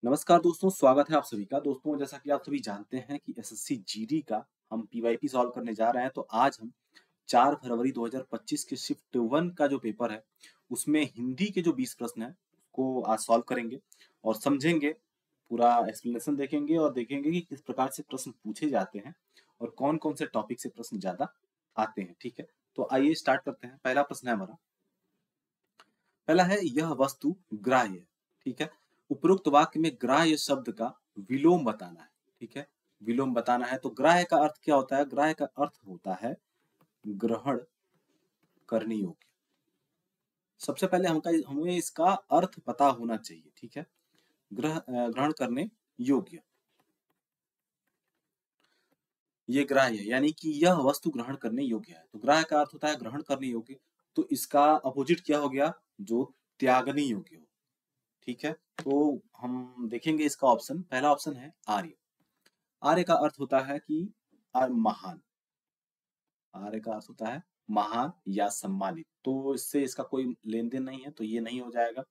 नमस्कार दोस्तों, स्वागत है आप सभी का। दोस्तों, जैसा कि आप सभी जानते हैं कि एसएससी जीडी का हम पीवाईक्यू सॉल्व करने जा रहे हैं, तो आज हम 4 फरवरी 2025 के शिफ्ट 1 का जो पेपर है, उसमें हिंदी के जो 20 प्रश्न हैं, उसको आज सॉल्व करेंगे और समझेंगे, पूरा एक्सप्लेनेशन देखेंगे और देखेंगे कि किस प्रकार से प्रश्न पूछे जाते हैं और कौन-कौन से टॉपिक से प्रश्न ज़्यादा आते हैं, ठीक है? तो आइए स्टार्ट करते हैं। पहला प्रश्न है हमारा, पहला है यह वस्तु ग्राह्य है, ठीक है। उपरोक्त वाक्य में ग्राह्य शब्द का विलोम बताना है, ठीक है। विलोम बताना है तो ग्राह्य का अर्थ क्या होता है? ग्राह्य का अर्थ होता है ग्रहण करने योग्य। सबसे पहले हमें इसका अर्थ पता होना चाहिए, ठीक है। ग्रहण करने योग्य, ये ग्राह्य है, यानी कि यह वस्तु ग्रहण करने योग्य है। तो ग्राह्य का अर्थ होता है ग्रहण करने योग्य, तो इसका अपोजिट क्या हो गया? जो त्यागने योग्य हो, ठीक है। तो हम देखेंगे इसका ऑप्शन, पहला ऑप्शन है आर्य। आर्य का अर्थ होता है कि महान। आर्य का अर्थ होता है महान या सम्मानित, तो इससे इसका कोई लेन देन नहीं है, तो ये नहीं हो जाएगा।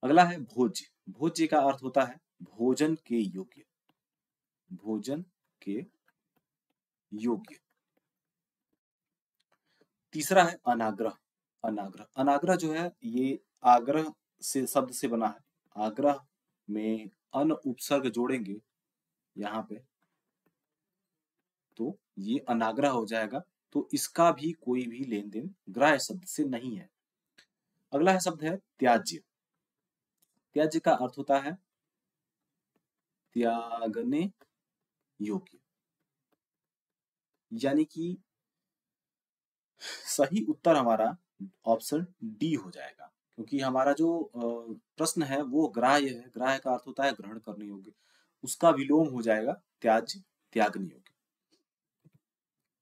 अगला है भोज्य। भोज्य का अर्थ होता है भोजन के योग्य, भोजन के योग्य। तीसरा है अनाग्रह। अनाग्रह, अनाग्रह जो है ये आग्रह से शब्द से बना है। आग्रह में अन उपसर्ग जोड़ेंगे यहाँ पे, तो ये अनाग्रह हो जाएगा। तो इसका भी कोई भी लेन देन ग्राह्य शब्द से नहीं है। अगला है शब्द है त्याज्य। त्याज्य का अर्थ होता है त्यागने योग्य, यानी कि सही उत्तर हमारा ऑप्शन डी हो जाएगा, क्योंकि हमारा जो प्रश्न है वो ग्राह्य है। ग्राह्य का अर्थ होता है ग्रहण करने योग्य, उसका विलोम हो जाएगा त्याज्य, त्यागने योग्य।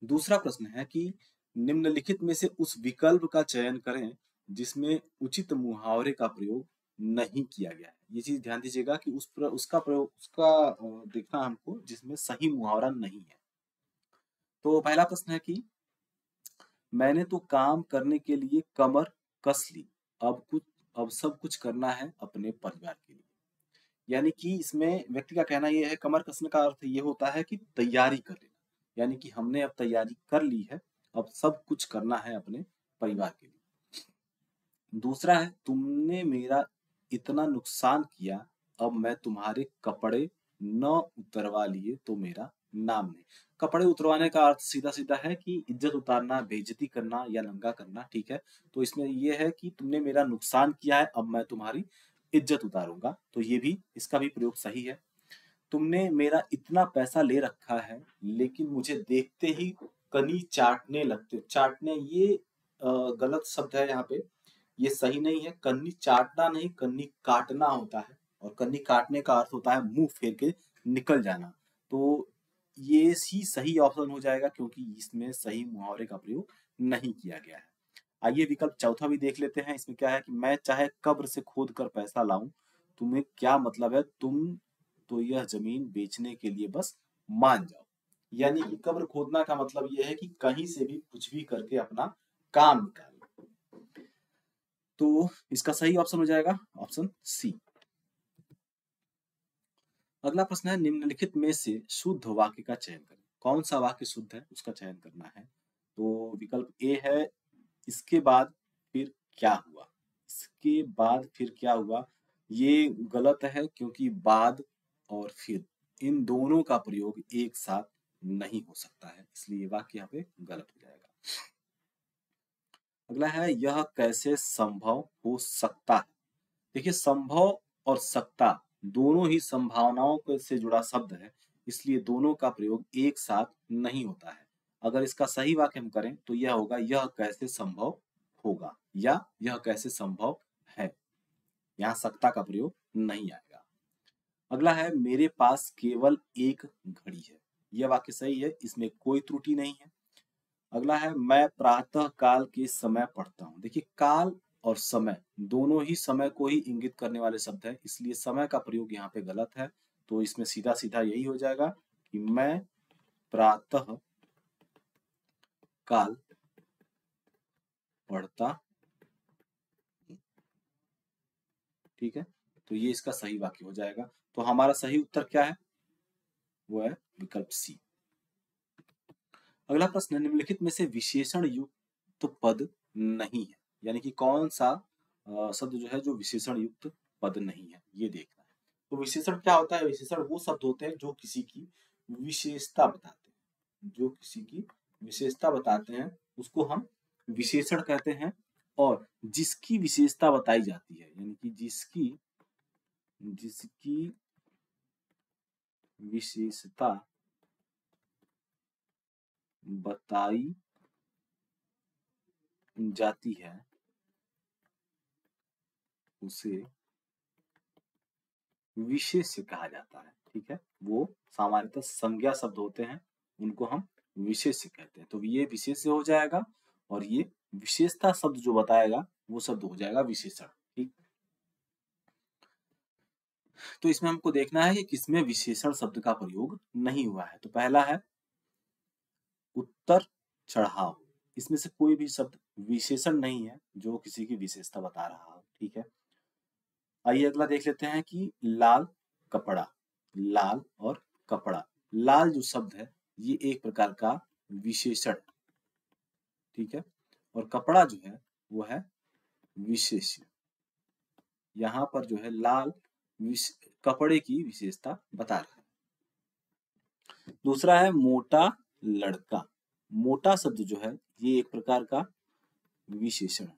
दूसरा प्रश्न है कि निम्नलिखित में से उस विकल्प का चयन करें जिसमें उचित मुहावरे का प्रयोग नहीं किया गया है। ये चीज ध्यान दीजिएगा कि उसका प्रयोग, उसका देखना हमको जिसमें सही मुहावरा नहीं है। तो पहला प्रश्न है कि मैंने तो काम करने के लिए कमर कस ली, अब सब कुछ करना है अपने परिवार के लिए। यानी कि इसमें व्यक्ति का कहना ये है, कमर कसने का अर्थ ये होता है कि तैयारी कर लेना, यानी कि हमने अब तैयारी कर ली है, अब सब कुछ करना है अपने परिवार के लिए। दूसरा है तुमने मेरा इतना नुकसान किया, अब मैं तुम्हारे कपड़े न उतरवा लिए तो मेरा नाम नहीं। कपड़े उतरवाने का अर्थ सीधा सीधा है कि इज्जत उतारना, बेइज्जती करना या नंगा करना, ठीक है। तो इसमें यह है कि तुमने मेरा नुकसान किया है, अब मैं तुम्हारी इज्जत उतारूंगा, तो ये भी, इसका भी प्रयोग सही है। तुमने मेरा इतना पैसा ले रखा है लेकिन मुझे देखते ही कनी चाटने लगते हो। चाटने, ये गलत शब्द है यहाँ पे, ये सही नहीं है। कन्नी चाटना नहीं, कन्नी काटना होता है, और कन्नी काटने का अर्थ होता है मुंह फेर के निकल जाना। तो ये ही सही ऑप्शन हो जाएगा, क्योंकि इसमें सही मुहावरे का प्रयोग नहीं किया गया है। आइए विकल्प चौथा भी देख लेते हैं। इसमें क्या है कि मैं चाहे कब्र से खोद कर पैसा लाऊं, तुम्हें क्या मतलब है, तुम तो यह जमीन बेचने के लिए बस मान जाओ। यानी कि कब्र खोदना का मतलब यह है कि कहीं से भी कुछ भी करके अपना काम निकालो। तो इसका सही ऑप्शन हो जाएगा ऑप्शन सी। अगला प्रश्न है निम्नलिखित में से शुद्ध वाक्य का चयन करें। कौन सा वाक्य शुद्ध है उसका चयन करना है। तो विकल्प ए है इसके बाद फिर क्या हुआ। इसके बाद फिर क्या हुआ, ये गलत है, क्योंकि बाद और फिर इन दोनों का प्रयोग एक साथ नहीं हो सकता है, इसलिए वाक्य यहाँ पे गलत हो जाएगा। अगला है यह कैसे संभव हो सकता है। देखिए, संभव और सकता दोनों ही संभावनाओं से जुड़ा शब्द है, इसलिए दोनों का प्रयोग एक साथ नहीं होता है। अगर इसका सही वाक्य हम करें तो यह होगा यह कैसे संभव होगा, या यह कैसे संभव है। यहाँ सकता का प्रयोग नहीं आएगा। अगला है मेरे पास केवल एक घड़ी है। यह वाक्य सही है, इसमें कोई त्रुटि नहीं है। अगला है मैं प्रातः काल के समय पढ़ता हूँ। देखिए, काल और समय दोनों ही समय को ही इंगित करने वाले शब्द है, इसलिए समय का प्रयोग यहाँ पे गलत है। तो इसमें सीधा सीधा यही हो जाएगा कि मैं प्रातः काल पढ़ता हूँ। ठीक है, तो ये इसका सही वाक्य हो जाएगा। तो हमारा सही उत्तर क्या है? वो है विकल्प सी। अगला प्रश्न, निम्नलिखित में से विशेषण युक्त पद नहीं है, यानी कि कौन सा शब्द जो है जो विशेषण युक्त पद नहीं है, ये देखना है। तो विशेषण क्या होता है? विशेषण वो शब्द होते हैं जो किसी की विशेषता बताते हैं, जो किसी की विशेषता बताते हैं उसको हम विशेषण कहते हैं। और जिसकी विशेषता बताई जाती है, यानी कि जिसकी विशेषता बताई जाती है उसे विशेष्य कहा जाता है। ठीक है, वो सामान्यतः संज्ञा शब्द होते हैं, उनको हम विशेष्य कहते हैं। तो ये विशेष्य हो जाएगा और ये विशेषता शब्द जो बताएगा वो शब्द हो जाएगा विशेषण। ठीक, तो इसमें हमको देखना है कि किसमें विशेषण शब्द का प्रयोग नहीं हुआ है। तो पहला है उत्तर चढ़ाव, इसमें से कोई भी शब्द विशेषण नहीं है जो किसी की विशेषता बता रहा हो। ठीक है, आइए अगला देख लेते हैं कि लाल कपड़ा। लाल और कपड़ा, लाल जो शब्द है ये एक प्रकार का विशेषण, ठीक है, और कपड़ा जो है वो है विशेष्य। यहाँ पर जो है लाल कपड़े की विशेषता बता रहा है। दूसरा है मोटा लड़का। मोटा शब्द जो है ये एक प्रकार का विशेषण है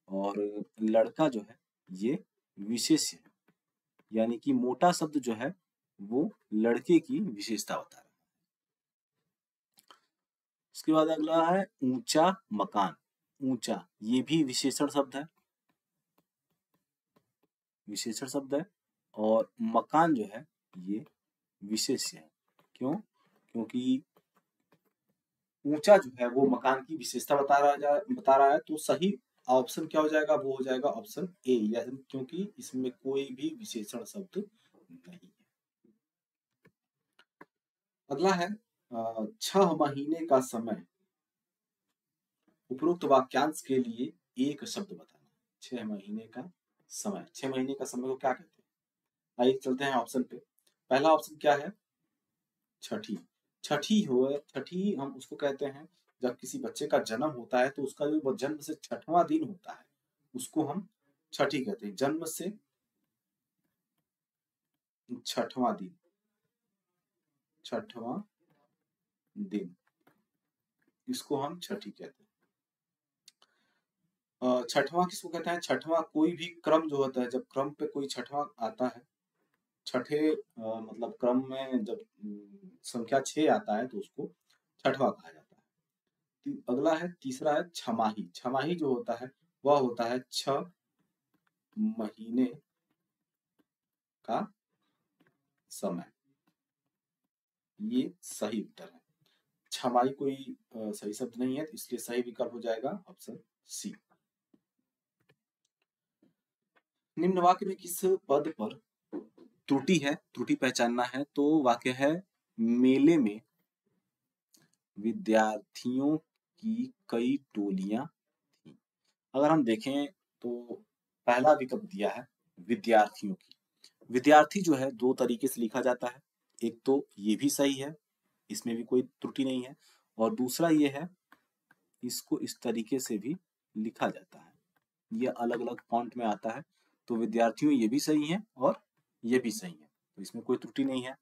और लड़का जो है ये विशेष्य है, यानी कि मोटा शब्द जो है वो लड़के की विशेषता बता रहा है। उसके बाद अगला है ऊंचा मकान। ऊंचा ये भी विशेषण शब्द है, विशेषण शब्द है, और मकान जो है ये विशेष्य है। क्यों? क्योंकि ऊंचा जो है वो मकान की विशेषता बता रहा है। तो सही ऑप्शन क्या हो जाएगा? वो हो जाएगा ऑप्शन ए, क्योंकि इसमें कोई भी विशेषण शब्द नहीं है। अगला है 6 महीने का समय। उपरोक्त वाक्यांश के लिए एक शब्द बताना। 6 महीने का समय, 6 महीने का समय को क्या कहते हैं? आइए चलते हैं ऑप्शन पे। पहला ऑप्शन क्या है? छठी। छठी हम उसको कहते हैं जब किसी बच्चे का जन्म होता है तो उसका जो जन्म से 6वां दिन होता है उसको हम छठी कहते हैं। जन्म से 6वां दिन, 6वां दिन, इसको हम छठी कहते हैं। 6वां किसको कहते हैं? 6वां कोई भी क्रम जो होता है, जब क्रम पे कोई 6वां आता है, छठे मतलब क्रम में जब संख्या 6 आता है तो उसको 6वां कहा जाता है। अगला है तीसरा है छमाही। छमाही जो होता है वह होता है 6 महीने का समय। ये सही उत्तर है। छमाही कोई सही शब्द नहीं है, इसलिए सही विकल्प हो जाएगा ऑप्शन सी। निम्न वाक्य में किस पद पर त्रुटि है? त्रुटि पहचानना है। तो वाक्य है मेले में विद्यार्थियों की कई टोलियां थी। अगर हम देखें तो पहला विकल्प दिया है विद्यार्थियों की। विद्यार्थी जो है दो तरीके से लिखा जाता है, एक तो ये भी सही है, इसमें भी कोई त्रुटि नहीं है, और दूसरा ये है इसको इस तरीके से भी लिखा जाता है, ये अलग अलग फॉन्ट में आता है। तो विद्यार्थियों ये भी सही है और ये भी सही है, तो इसमें कोई त्रुटि नहीं है।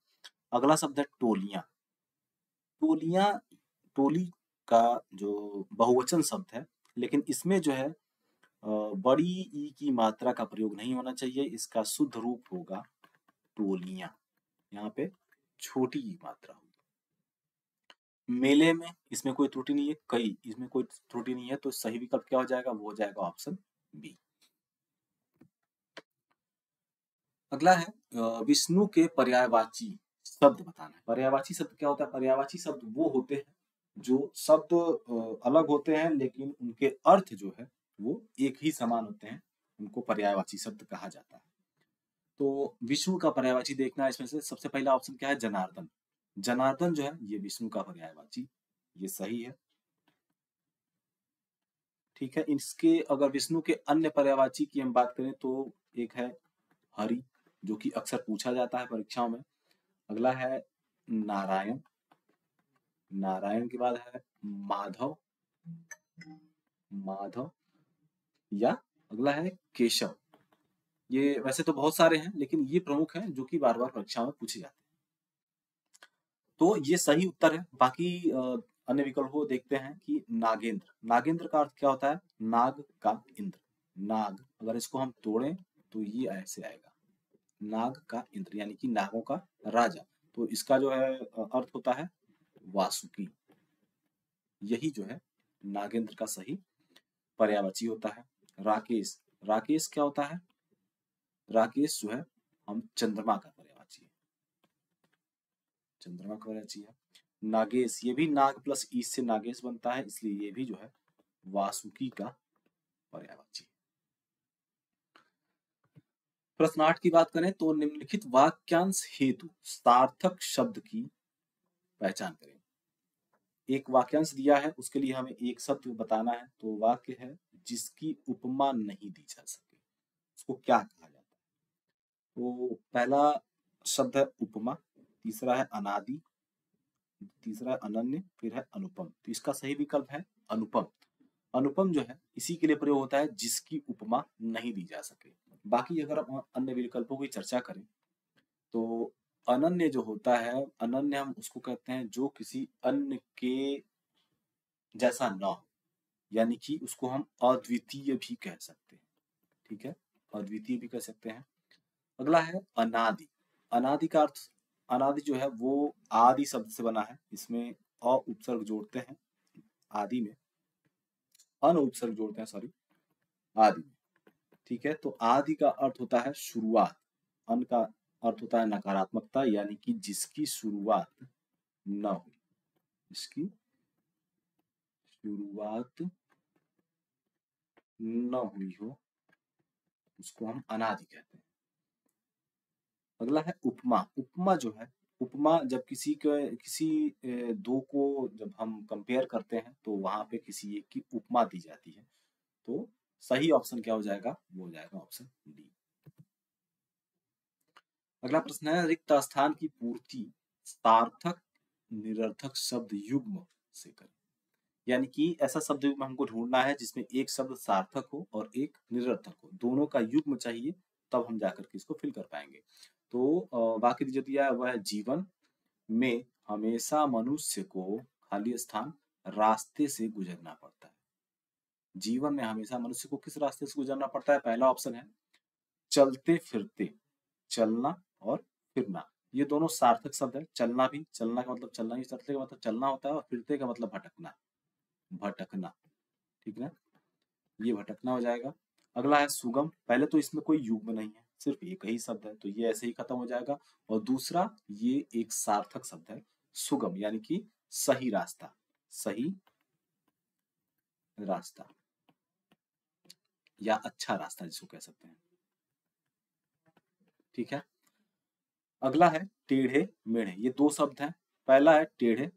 अगला शब्द है टोलियां। टोलियां, टोली का जो बहुवचन शब्द है, लेकिन इसमें जो है बड़ी ई की मात्रा का प्रयोग नहीं होना चाहिए। इसका शुद्ध रूप होगा टोलियां, यहाँ पे छोटी ई मात्रा होगी। मेले में इसमें कोई त्रुटि नहीं है, कई इसमें कोई त्रुटि नहीं है, तो सही विकल्प क्या हो जाएगा? वो हो जाएगा ऑप्शन बी। अगला है विष्णु के पर्यायवाची शब्द बताना है। पर्यायवाची शब्द क्या होता है? पर्यायवाची शब्द वो होते हैं जो शब्द अलग होते हैं लेकिन उनके अर्थ जो है वो एक ही समान होते हैं, उनको पर्यायवाची शब्द कहा जाता है। तो विष्णु का पर्यायवाची देखना है। इसमें से सबसे पहला ऑप्शन क्या है? जनार्दन। जनार्दन जो है ये विष्णु का पर्यायवाची, ये सही है। ठीक है, इसके अगर विष्णु के अन्य पर्यायवाची की हम बात करें तो एक है हरि, जो कि अक्सर पूछा जाता है परीक्षाओं में। अगला है नारायण, नारायण के बाद है माधव, माधव, या अगला है केशव। ये वैसे तो बहुत सारे हैं, लेकिन ये प्रमुख हैं जो कि बार बार परीक्षा में पूछे जाते हैं। तो ये सही उत्तर है। बाकी अन्य विकल्प को देखते हैं कि नागेंद्र, नागेंद्र का अर्थ क्या होता है? नाग का इंद्र, नाग अगर इसको हम तोड़ें तो ये ऐसे आएगा, नाग का इंद्र यानी कि नागों का राजा। तो इसका जो है अर्थ होता है वासुकी। यही जो है नागेंद्र का सही पर्यायवाची होता है। राकेश, राकेश क्या होता है? राकेश जो है हम चंद्रमा का पर्यायवाची है, चंद्रमा का पर्यायवाची है। नागेश, ये भी नाग प्लस ईश से नागेश बनता है, इसलिए ये भी जो है वासुकी का पर्यायवाची है। प्रश्न 8 की बात करें तो निम्नलिखित वाक्यांश हेतु सार्थक शब्द की पहचान करें। एक वाक्यांश दिया है, उसके लिए हमें एक शब्द बताना है। तो वाक्य है जिसकी उपमा नहीं दी जा सके, उसको क्या कहा जाता है? तो पहला शब्द है उपमा, तीसरा है अनादि, तीसरा है अनन्य, फिर है अनुपम। तो इसका सही विकल्प है अनुपम। अनुपम जो है इसी के लिए प्रयोग होता है जिसकी उपमा नहीं दी जा सके। बाकी अगर हम अन्य विकल्पों की चर्चा करें तो अनन्य जो होता है, अनन्य हम उसको कहते हैं जो किसी अन्य के जैसा ना हो, यानी कि उसको हम अद्वितीय भी कह सकते हैं। ठीक है, अद्वितीय भी कह सकते हैं। अगला है अनादि, अनादि का अर्थ, अनादि जो है वो आदि शब्द से बना है, इसमें अ उपसर्ग जोड़ते हैं आदि में, अन उपसर्ग जोड़ते हैं सॉरी आदि में। ठीक है, तो आदि का अर्थ होता है शुरुआत, अन का अर्थ होता है नकारात्मकता, यानी कि जिसकी शुरुआत न हो, जिसकी शुरुआत न हुई हो उसको हम अनादि कहते हैं। अगला है उपमा, उपमा जो है, उपमा जब किसी दो को जब हम कंपेयर करते हैं तो वहां पे किसी एक की उपमा दी जाती है। तो सही ऑप्शन क्या हो जाएगा? वो हो जाएगा ऑप्शन डी। अगला प्रश्न है रिक्त स्थान की पूर्ति सार्थक निरर्थक शब्द युग्म से करें। यानी कि ऐसा शब्द युग्म हमको ढूंढना है जिसमें एक शब्द सार्थक हो और एक निरर्थक हो, दोनों का युग्म चाहिए, तब हम जाकर के इसको फिल कर पाएंगे। तो बाकी जो दिया है वह है जीवन में हमेशा मनुष्य को खाली स्थान रास्ते से गुजरना पड़ता है। जीवन में हमेशा मनुष्य को किस रास्ते से गुजरना पड़ता है? पहला ऑप्शन है चलते फिरते, चलना और फिरना, ये दोनों सार्थक शब्द है। चलना भी, चलना का मतलब चलना ही, चलते का मतलब चलना होता है, और फिरते का मतलब भटकना, भटकना। ठीक है, ये भटकना हो जाएगा। अगला है सुगम, पहले तो इसमें कोई युग्म नहीं है, सिर्फ एक ही शब्द है, तो ये ऐसे ही खत्म हो जाएगा। और दूसरा ये एक सार्थक शब्द है सुगम, यानी कि सही रास्ता, सही रास्ता या अच्छा रास्ता जिसको कह सकते हैं। ठीक है, अगला है टेढ़े मेढ़े, ये दो शब्द हैं। पहला है टेढ़े,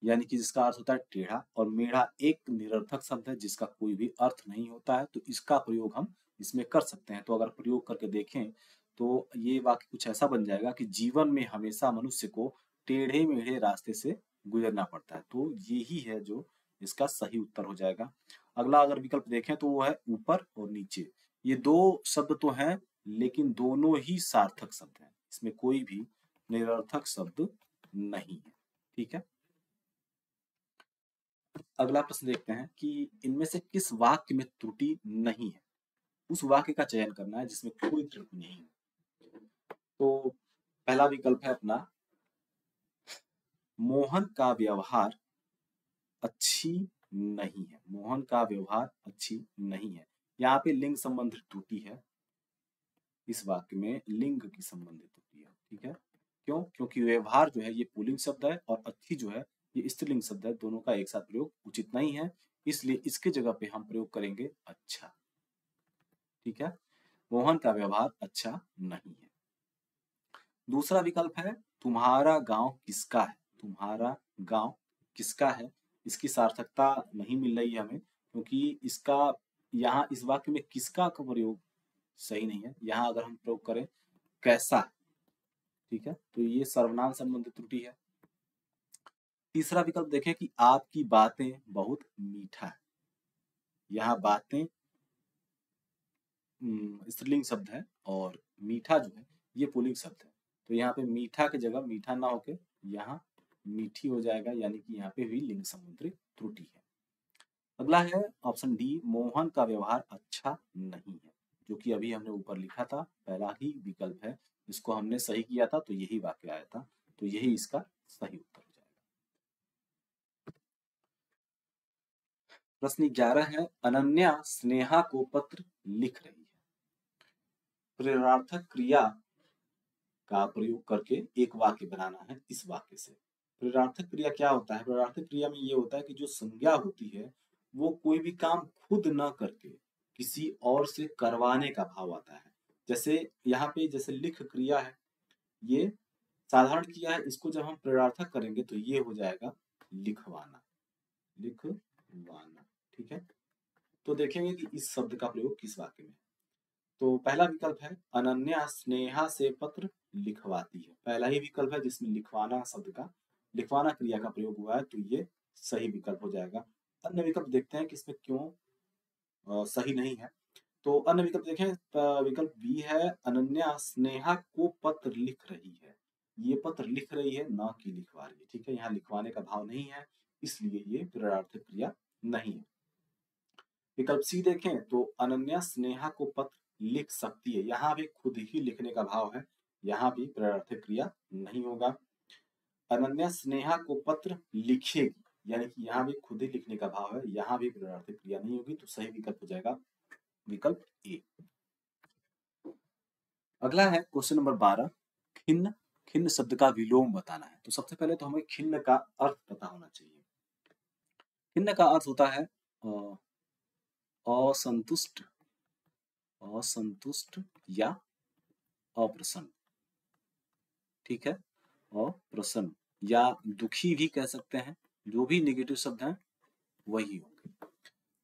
यानी कि जिसका अर्थ होता है टेढ़ा, और मेढ़ा एक निरर्थक शब्द है जिसका कोई भी अर्थ नहीं होता है, तो इसका प्रयोग हम इसमें कर सकते हैं। तो अगर प्रयोग करके देखें तो ये वाक्य कुछ ऐसा बन जाएगा कि जीवन में हमेशा मनुष्य को टेढ़े मेढ़े रास्ते से गुजरना पड़ता है। तो यही है जो इसका सही उत्तर हो जाएगा। अगला अगर विकल्प देखें तो वो है ऊपर और नीचे, ये दो शब्द तो हैं लेकिन दोनों ही सार्थक शब्द हैं, इसमें कोई भी निरर्थक शब्द नहीं है। ठीक है, अगला प्रश्न देखते हैं कि इनमें से किस वाक्य में त्रुटि नहीं है। उस वाक्य का चयन करना है जिसमें कोई त्रुटि नहीं है। तो पहला विकल्प है अपना मोहन का व्यवहार अच्छी नहीं है, मोहन का व्यवहार अच्छी नहीं है। यहाँ पे लिंग संबंधित त्रुटि है, इस वाक्य में लिंग की संबंधित त्रुटि है। ठीक है, क्यों? क्योंकि व्यवहार जो है ये पुल्लिंग शब्द है और अच्छी जो है ये स्त्रीलिंग शब्द है, दोनों का एक साथ प्रयोग उचित नहीं है, इसलिए इसके जगह पे हम प्रयोग करेंगे अच्छा। ठीक है, मोहन का व्यवहार अच्छा नहीं है। दूसरा विकल्प है तुम्हारा गांव किसका है, तुम्हारा गांव किसका है। इसकी सार्थकता नहीं मिल रही है हमें, क्योंकि इसका यहाँ इस वाक्य में किसका का प्रयोग सही नहीं है। यहाँ अगर हम प्रयोग करें कैसा, ठीक है, तो ये सर्वनाम संबंधी त्रुटि है। तीसरा विकल्प देखें कि आपकी बातें बहुत मीठा है। यहाँ बातें स्त्रीलिंग शब्द है और मीठा जो है ये पुल्लिंग शब्द है। तो यहाँ पे मीठा की जगह मीठा ना होके यहाँ मीठी हो जाएगा, यानी कि यहाँ पे भी लिंग संबंधी त्रुटि है। अगला है ऑप्शन डी, मोहन का व्यवहार अच्छा नहीं है, जो कि अभी हमने ऊपर लिखा था, पहला ही विकल्प है। इसको हमने सही किया था तो यही वाक्य आया था, तो यही इसका सही उत्तर हो जाएगा। प्रश्न 11 है, अनन्या स्नेहा को पत्र लिख रही है। प्रेरणार्थक क्रिया का प्रयोग करके एक वाक्य बनाना है इस वाक्य से। प्रेरणार्थक क्रिया क्या होता है? प्रेरणार्थक क्रिया में ये होता है कि जो संज्ञा होती है वो कोई भी काम खुद न करके किसी और से करवाने का भाव आता है। जैसे यहाँ पे जैसे लिख क्रिया है, ये साधारण क्रिया है, इसको जब हम प्रेरणार्थक करेंगे तो ये हो जाएगा लिखवाना, लिखवाना, ठीक है। तो देखेंगे कि इस शब्द का प्रयोग किस वाक्य में। तो पहला विकल्प है, अनन्या स्नेहा से पत्र लिखवाती है। पहला ही विकल्प है जिसमें लिखवाना शब्द का, लिखवाना क्रिया का प्रयोग हुआ है, तो ये सही विकल्प हो जाएगा। अन्य विकल्प देखते हैं कि इसमें क्यों सही नहीं है। तो अन्य विकल्प देखें, विकल्प बी है, अनन्या स्नेहा को पत्र लिख रही है। ये पत्र लिख रही है, ना कि लिखवा रही है, ठीक है। यहाँ लिखवाने का भाव नहीं है, इसलिए ये प्रेरणार्थक क्रिया नहीं है। विकल्प सी देखें तो अनन्या स्नेहा को पत्र लिख सकती है, यहाँ भी खुद ही लिखने का भाव है, यहाँ भी प्रेरणार्थक क्रिया नहीं होगा। अनन्या स्नेहा को पत्र लिखेगी, यानी कि यहाँ भी खुद ही लिखने का भाव है, यहाँ भी प्रेरणार्थक क्रिया नहीं होगी, तो सही विकल्प हो जाएगा विकल्प ए। अगला है क्वेश्चन नंबर 12, खिन्न। खिन्न शब्द का विलोम बताना है। तो सबसे पहले तो हमें खिन्न का अर्थ पता होना चाहिए। खिन्न का अर्थ होता है असंतुष्ट, असंतुष्ट या अप्रसन्न, ठीक है। अप्रसन्न या दुखी भी कह सकते हैं, जो भी नेगेटिव शब्द हैं वही होंगे।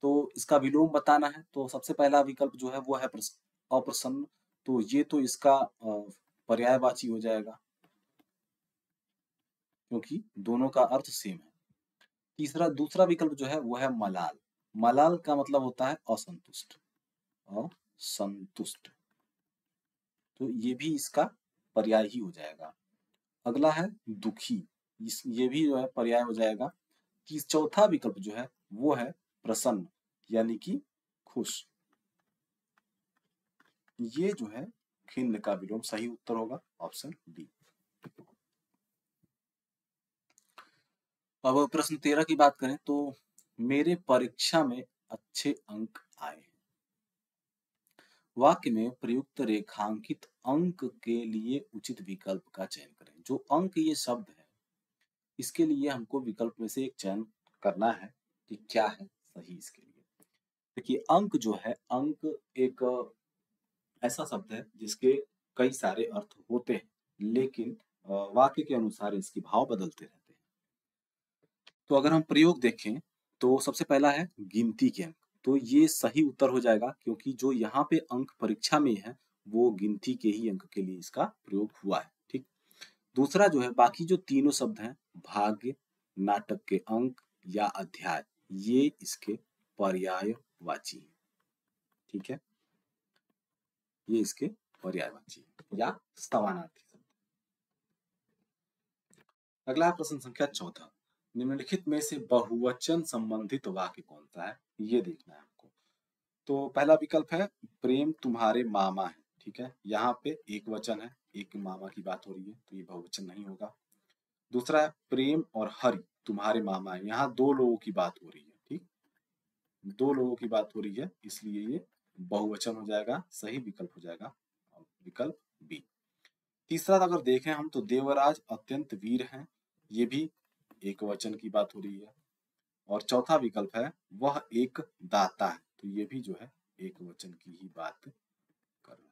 तो इसका विलोम बताना है, तो सबसे पहला विकल्प जो है वो है अप्रसन्न, तो ये तो इसका पर्यायवाची हो जाएगा, क्योंकि दोनों का अर्थ सेम है। दूसरा विकल्प जो है वो है मलाल। मलाल का मतलब होता है असंतुष्ट, असंतुष्ट, तो ये भी इसका पर्याय ही हो जाएगा। अगला है दुखी, ये भी जो है पर्याय हो जाएगा। कि चौथा विकल्प जो है वो है प्रसन्न, यानी कि खुश। ये जो है खिन्न का विलोम, सही उत्तर होगा ऑप्शन डी। अब प्रश्न 13 की बात करें तो मेरे परीक्षा में अच्छे अंक आए। वाक्य में प्रयुक्त रेखांकित अंक के लिए उचित विकल्प का चयन करें। जो अंक ये शब्द है, इसके लिए हमको विकल्प में से एक चयन करना है कि क्या है सही इसके लिए। देखिए अंक जो है, अंक एक ऐसा शब्द है जिसके कई सारे अर्थ होते हैं, लेकिन वाक्य के अनुसार इसके भाव बदलते रहते हैं। तो अगर हम प्रयोग देखें तो सबसे पहला है गिनती के अंक, तो ये सही उत्तर हो जाएगा, क्योंकि जो यहाँ पे अंक परीक्षा में है वो गिनती के ही अंक के लिए इसका प्रयोग हुआ है, ठीक। दूसरा जो है, बाकी जो तीनों शब्द हैं, भाग्य, नाटक के अंक या अध्याय, ये इसके पर्यायवाची हैं, ठीक है। ये इसके पर्यायवाची या समानार्थी शब्द। अगला प्रश्न संख्या 14, निम्नलिखित में से बहुवचन संबंधित वाक्य कौन सा है, ये देखना है हमको। तो पहला विकल्प है प्रेम तुम्हारे मामा है, ठीक है। यहाँ पे एक वचन है, एक मामा की बात हो रही है, तो ये बहुवचन नहीं होगा। दूसरा है प्रेम और हरि तुम्हारे मामा है, यहाँ दो लोगों की बात हो रही है, ठीक, दो लोगों की बात हो रही है, इसलिए ये बहुवचन हो जाएगा, सही विकल्प हो जाएगा विकल्प बी। तीसरा अगर देखें हम तो देवराज अत्यंत वीर हैं, ये भी एक वचन की बात हो रही है। और चौथा विकल्प है वह एक दाता है, तो ये भी जो है एक वचन की ही बात कर रहा है,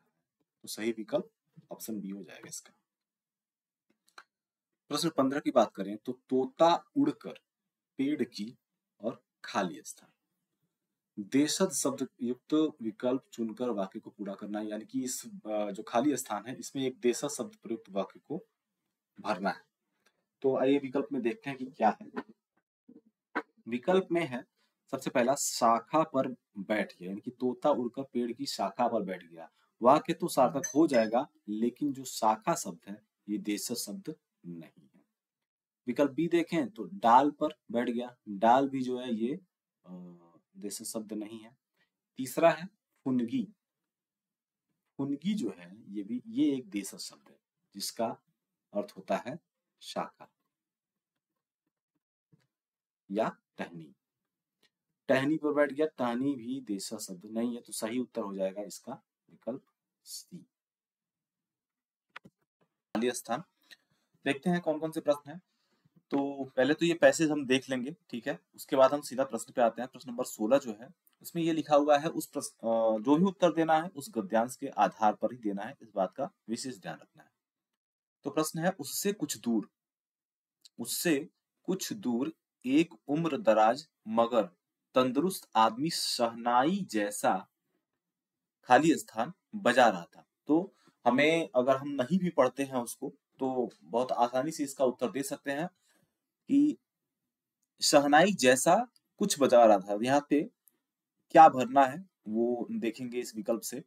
तो सही विकल्प ऑप्शन बी हो जाएगा इसका। प्रश्न 15 की बात करें तो तोता उड़कर पेड़ की और खा लिया स्थान। देशज शब्द युक्त विकल्प चुनकर वाक्य को पूरा करना है, यानी कि इस जो खाली स्थान है इसमें एक देशज शब्द प्रयुक्त वाक्य को भरना है। तो आइए विकल्प में देखते हैं कि क्या है। विकल्प में है सबसे पहला शाखा पर बैठ गया, यानी कि तोता उड़कर पेड़ की शाखा पर बैठ गया। वाक्य तो सार्थक हो जाएगा, लेकिन जो शाखा शब्द है ये देशज शब्द नहीं है। विकल्प बी देखें तो डाल पर बैठ गया, डाल भी जो है ये देशज शब्द नहीं है। तीसरा है फुनगी, फुनगी जो है ये एक देशज शब्द है जिसका अर्थ होता है शाखा या टहनी। टहनी पर बैठ गया, टहनी भी देशज शब्द नहीं है, तो सही उत्तर हो जाएगा इसका विकल्प सी। खाली स्थान देखते हैं कौन कौन से प्रश्न हैं। तो पहले तो ये पैसेज हम देख लेंगे, ठीक है, उसके बाद हम सीधा प्रश्न पे आते हैं। प्रश्न नंबर 16 जो है उसमें ये लिखा हुआ है जो भी उत्तर देना है उस गद्यांश के आधार पर ही देना है, इस बात का विशेष ध्यान रखना है। तो प्रश्न है उससे कुछ दूर एक उम्र दराज मगर तंदुरुस्त आदमी शहनाई जैसा खाली स्थान बजा रहा था। तो हमें अगर हम नहीं भी पढ़ते हैं उसको तो बहुत आसानी से इसका उत्तर दे सकते हैं कि शहनाई जैसा कुछ बजा रहा था। यहाँ पे क्या भरना है वो देखेंगे इस विकल्प से।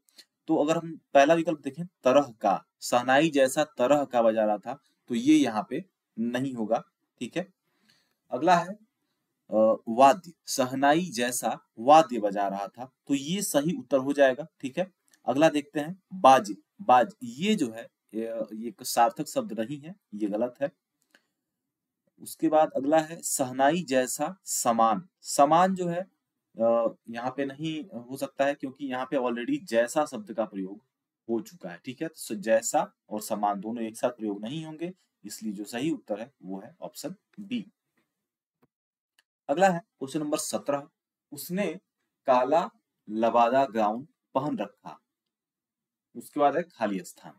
तो अगर हम पहला विकल्प देखें तरह का, शहनाई जैसा तरह का बजा रहा था, तो ये यहाँ पे नहीं होगा, ठीक है। अगला है वाद्य, शहनाई जैसा वाद्य बजा रहा था, तो ये सही उत्तर हो जाएगा, ठीक है। अगला देखते हैं बाज, बाज ये जो है ये एक सार्थक शब्द नहीं है, ये गलत है। उसके बाद अगला है शहनाई जैसा समान, समान जो है यहाँ पे नहीं हो सकता है क्योंकि यहाँ पे ऑलरेडी जैसा शब्द का प्रयोग हो चुका है, ठीक है। तो जैसा और समान दोनों एक साथ प्रयोग नहीं होंगे, इसलिए जो सही उत्तर है वो है ऑप्शन बी। अगला है क्वेश्चन नंबर 17, उसने काला लबादा गाउन पहन रखा। उसके बाद है खाली स्थान,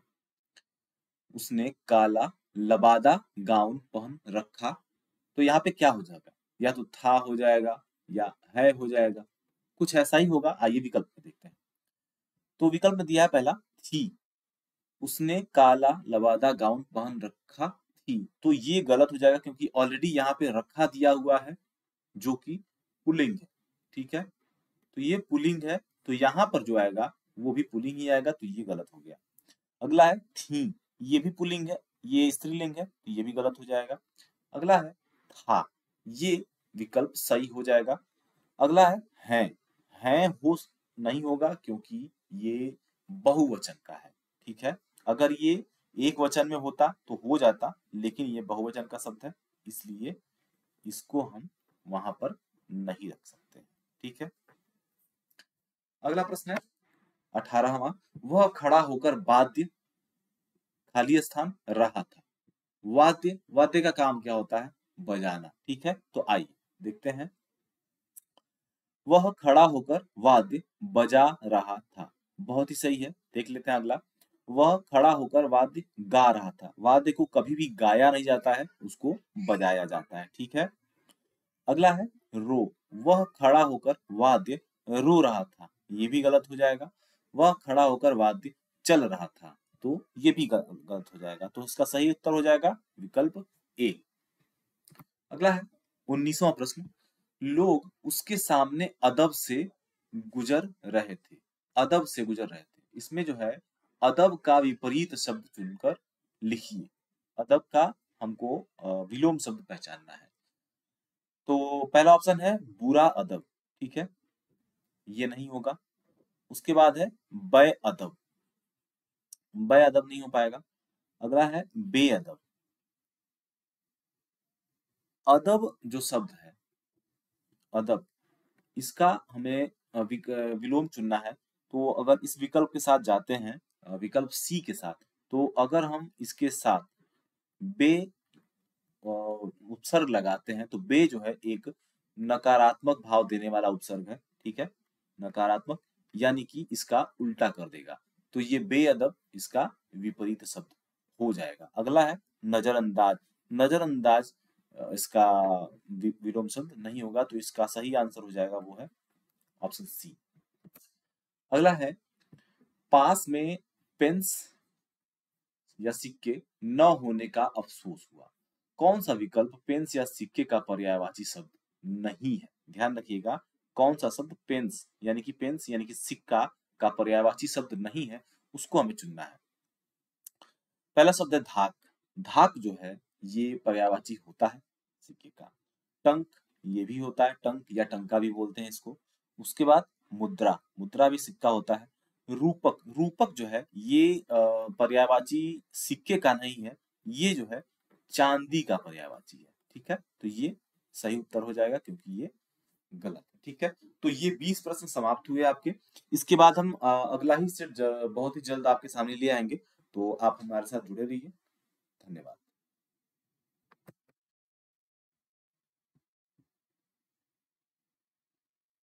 उसने काला लबादा गाउन पहन रखा। तो यहाँ पे क्या हो जाएगा, या तो था हो जाएगा या है हो जाएगा, कुछ ऐसा ही होगा। आइए विकल्प में देखते हैं। तो विकल्प में दिया है पहला थी, उसने काला लबादा गाउन पहन रखा थी, तो ये गलत हो जाएगा क्योंकि ऑलरेडी यहाँ पे रखा दिया हुआ है जो कि पुल्लिंग है, ठीक है। तो ये पुल्लिंग है, तो यहाँ पर जो आएगा वो भी पुल्लिंग ही आएगा, तो ये गलत हो गया। अगला है थी, ये भी पुल्लिंग है, ये स्त्रीलिंग है, तो ये भी गलत हो जाएगा। अगला है था, ये विकल्प सही हो जाएगा। अगला है हैं हो नहीं होगा क्योंकि ये बहुवचन का है, ठीक है। अगर ये एक वचन में होता तो हो जाता, लेकिन ये बहुवचन का शब्द है, इसलिए इसको हम वहां पर नहीं रख सकते, ठीक है। अगला प्रश्न है 18वां, वह खड़ा होकर वाद्य खाली स्थान रहा था। वाद्य, वाद्य का काम क्या होता है, बजाना, ठीक है। तो आइए देखते हैं, वह खड़ा होकर वाद्य बजा रहा था, बहुत ही सही है। देख लेते हैं अगला, वह खड़ा होकर वाद्य गा रहा था। वाद्य को कभी भी गाया नहीं जाता है, उसको बजाया जाता है, ठीक है। अगला है रो, वह खड़ा होकर वाद्य रो रहा था, ये भी गलत हो जाएगा। वह खड़ा होकर वाद्य चल रहा था, तो ये भी गलत हो जाएगा, तो इसका सही उत्तर हो जाएगा विकल्प ए। अगला है 19वां प्रश्न, लोग उसके सामने अदब से गुजर रहे थे। अदब से गुजर रहे थे, इसमें जो है अदब का विपरीत शब्द चुनकर लिखिए। अदब का हमको विलोम शब्द पहचानना है। तो पहला ऑप्शन है बुरा अदब, ठीक है, ये नहीं होगा। उसके बाद है बेअदब, बेअदब नहीं हो पाएगा। अगला है बेअदब। अदब जो शब्द है, अदब, इसका हमें विलोम चुनना है। तो अगर इस विकल्प के साथ जाते हैं, विकल्प सी के साथ, तो अगर हम इसके साथ बे उपसर्ग लगाते हैं तो बे जो है एक नकारात्मक भाव देने वाला उपसर्ग है, ठीक है, नकारात्मक, यानी कि इसका उल्टा कर देगा, तो ये बेअदब इसका विपरीत शब्द हो जाएगा। अगला है नजरअंदाज, नजरअंदाज इसका विलोम शब्द नहीं होगा, तो इसका सही आंसर हो जाएगा वो है ऑप्शन सी। अगला है, पास में पेंस या सिक्के न होने का अफसोस हुआ। कौन सा विकल्प पेंस या सिक्के का पर्यायवाची शब्द नहीं है? ध्यान रखिएगा, कौन सा शब्द पेंस यानी कि सिक्का का पर्यायवाची शब्द नहीं है, उसको हमें चुनना है। पहला शब्द है धाक। धाक जो है ये पर्यायवाची होता है सिक्के का। टंक ये भी होता है, टंक या टंका भी बोलते हैं इसको। उसके बाद मुद्रा, मुद्रा भी सिक्का होता है। रूपक, रूपक जो है ये पर्यायवाची सिक्के का नहीं है, ये जो है चांदी का पर्यायवाची है। ठीक है, तो ये सही उत्तर हो जाएगा क्योंकि ये गलत है। ठीक है, तो ये 20 प्रश्न समाप्त हुए आपके। इसके बाद हम अगला ही सेट बहुत ही जल्द आपके सामने ले आएंगे, तो आप हमारे साथ जुड़े रहिए। धन्यवाद।